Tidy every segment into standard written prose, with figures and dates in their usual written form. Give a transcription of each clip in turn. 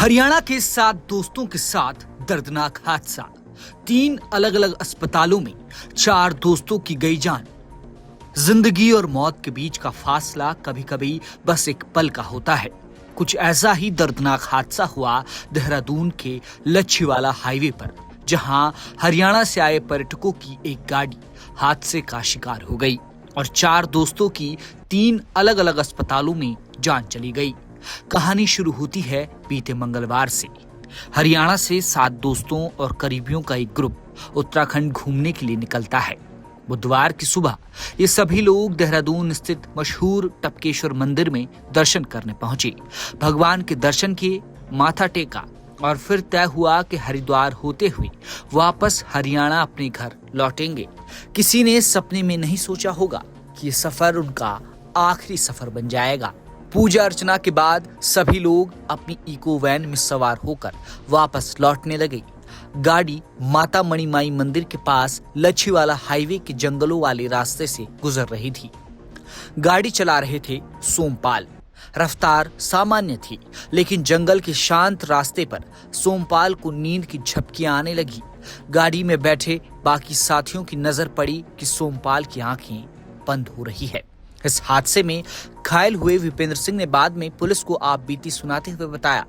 हरियाणा के 7 दोस्तों के साथ दर्दनाक हादसा। 3 अलग अलग अस्पतालों में 4 दोस्तों की गई जान। जिंदगी और मौत के बीच का फासला कभी कभी बस एक पल का होता है। कुछ ऐसा ही दर्दनाक हादसा हुआ देहरादून के लच्छीवाला हाईवे पर, जहां हरियाणा से आए पर्यटकों की एक गाड़ी हादसे का शिकार हो गई और 4 दोस्तों की 3 अलग अलग अस्पतालों में जान चली गई। कहानी शुरू होती है बीते मंगलवार से। हरियाणा से 7 दोस्तों और करीबियों का एक ग्रुप उत्तराखंड घूमने के लिए निकलता है। बुधवार की सुबह ये सभी लोग देहरादून स्थित मशहूर टपकेश्वर मंदिर में दर्शन करने पहुंचे। भगवान के दर्शन किए, माथा टेका और फिर तय हुआ कि हरिद्वार होते हुए वापस हरियाणा अपने घर लौटेंगे। किसी ने सपने में नहीं सोचा होगा कि ये सफर उनका आखिरी सफर बन जाएगा। पूजा अर्चना के बाद सभी लोग अपनी इको वैन में सवार होकर वापस लौटने लगे। गाड़ी माता मणिमाई मंदिर के पास लच्छीवाला हाईवे के जंगलों वाले रास्ते से गुजर रही थी। गाड़ी चला रहे थे सोमपाल। रफ्तार सामान्य थी, लेकिन जंगल के शांत रास्ते पर सोमपाल को नींद की झपकियां आने लगी। गाड़ी में बैठे बाकी साथियों की नजर पड़ी कि सोमपाल की आंखें बंद हो रही है। इस हादसे में घायल हुए विपेंद्र सिंह ने बाद में पुलिस को आप बीती सुनाते हुए बताया,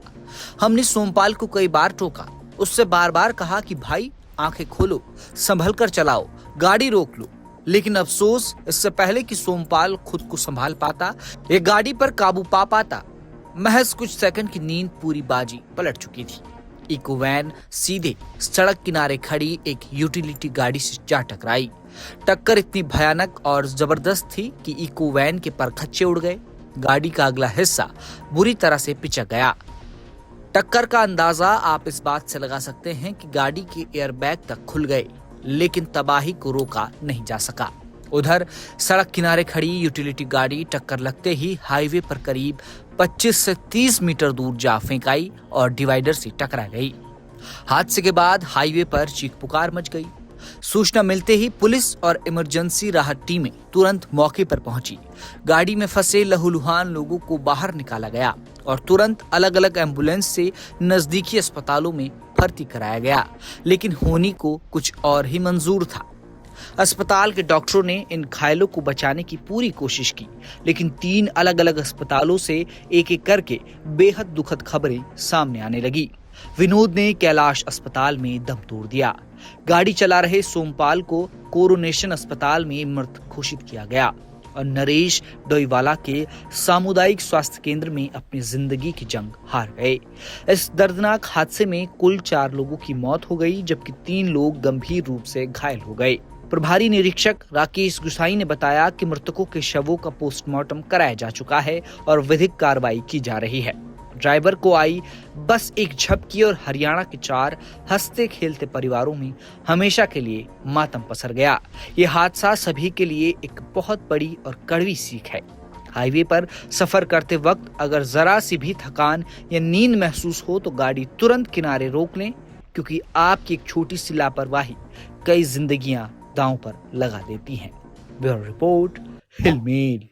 हमने सोमपाल को कई बार टोका, उससे बार बार कहा कि भाई आंखें खोलो, संभल कर चलाओ, गाड़ी रोक लो, लेकिन अफसोस इससे पहले कि सोमपाल खुद को संभाल पाता, ये गाड़ी पर काबू पा पाता, महज कुछ सेकंड की नींद पूरी बाजी पलट चुकी थी। इको वैन सीधे सड़क किनारे खड़ी एक यूटिलिटी गाड़ी से जा टकराई। टक्कर इतनी भयानक और जबरदस्त थी कि इको वैन के परखच्चे उड़ गए। गाड़ी का अगला हिस्सा बुरी तरह से पिचक गया। टक्कर का अंदाजा आप इस बात से लगा सकते हैं कि गाड़ी के एयरबैग तक खुल गए, लेकिन तबाही को रोका नहीं जा सका। उधर सड़क किनारे खड़ी यूटिलिटी गाड़ी टक्कर लगते ही हाईवे पर करीब 25 से 30 मीटर दूर जा फेंकाई और डिवाइडर से टकरा गई। हादसे के बाद हाईवे पर चीख पुकार मच गई। सूचना मिलते ही पुलिस और इमरजेंसी राहत टीमें तुरंत मौके पर पहुंची। गाड़ी में फंसे लहूलुहान लोगों को बाहर निकाला गया और तुरंत अलग अलग एम्बुलेंस से नजदीकी अस्पतालों में भर्ती कराया गया, लेकिन होनी को कुछ और ही मंजूर था। अस्पताल के डॉक्टरों ने इन घायलों को बचाने की पूरी कोशिश की, लेकिन 3 अलग अलग अस्पतालों से एक एक करके बेहद दुखद खबरें सामने आने लगी। विनोद ने कैलाश अस्पताल में दम तोड़ दिया। गाड़ी चला रहे सोमपाल को कोरोनेशन अस्पताल में मृत घोषित किया गया और नरेश डोईवाला के सामुदायिक स्वास्थ्य केंद्र में अपनी जिंदगी की जंग हार गए। इस दर्दनाक हादसे में कुल 4 लोगों की मौत हो गई, जबकि 3 लोग गंभीर रूप से घायल हो गए। प्रभारी निरीक्षक राकेश गुसाई ने बताया कि मृतकों के शवों का पोस्टमार्टम कराया जा चुका है और विधिक कार्रवाई की जा रही है। ड्राइवर को आई बस एक झपकी और हरियाणा के 4 हंसते खेलते परिवारों में हमेशा के लिए मातम पसर गया। ये हादसा सभी के लिए एक बहुत बड़ी और कड़वी सीख है। हाईवे पर सफर करते वक्त अगर जरा सी भी थकान या नींद महसूस हो तो गाड़ी तुरंत किनारे रोक लें, क्योंकि आपकी एक छोटी सी लापरवाही कई जिंदगियां दांव पर लगा देती हैं। ब्यूरो रिपोर्ट, हिल मेल।